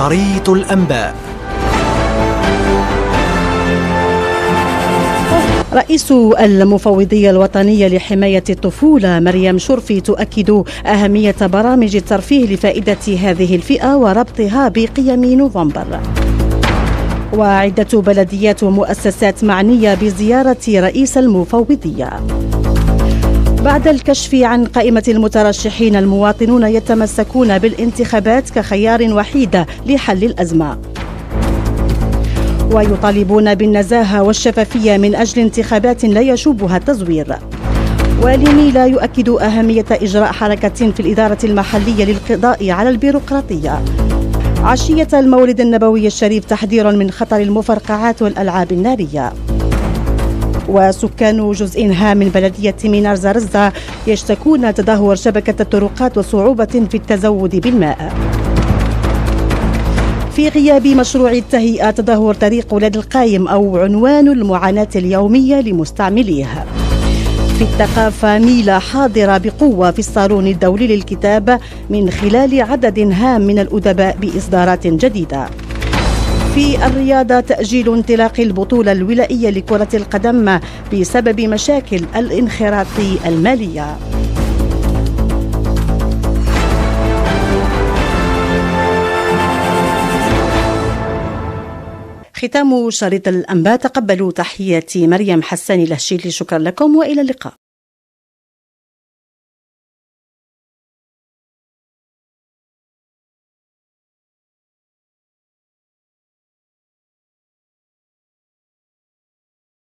شريط الأنباء. رئيس المفوضية الوطنية لحماية الطفولة مريم شرفي تؤكد أهمية برامج الترفيه لفائدة هذه الفئة وربطها بقيم نوفمبر. وعدة بلديات ومؤسسات معنية بزيارة رئيس المفوضية. بعد الكشف عن قائمة المترشحين، المواطنون يتمسكون بالانتخابات كخيار وحيد لحل الأزمة، ويطالبون بالنزاهة والشفافية من أجل انتخابات لا يشوبها التزوير. وليميلا يؤكد أهمية إجراء حركة في الإدارة المحلية للقضاء على البيروقراطية. عشية المولد النبوي الشريف تحذير من خطر المفرقعات والألعاب النارية. وسكان جزء هام من بلدية مينار زرزة يشتكون تدهور شبكة الطرقات وصعوبة في التزود بالماء. في غياب مشروع التهيئة، تدهور طريق ولاد القايم أو عنوان المعاناة اليومية لمستعمليه. في الثقافة، ميلا حاضرة بقوة في الصالون الدولي للكتاب من خلال عدد هام من الأدباء بإصدارات جديدة. في الرياضة، تأجيل انطلاق البطولة الولائية لكرة القدم بسبب مشاكل الانخراط المالية. ختام شريط الأنباء. تقبلوا تحياتي مريم حساني لهشيلي. شكرا لكم وإلى اللقاء.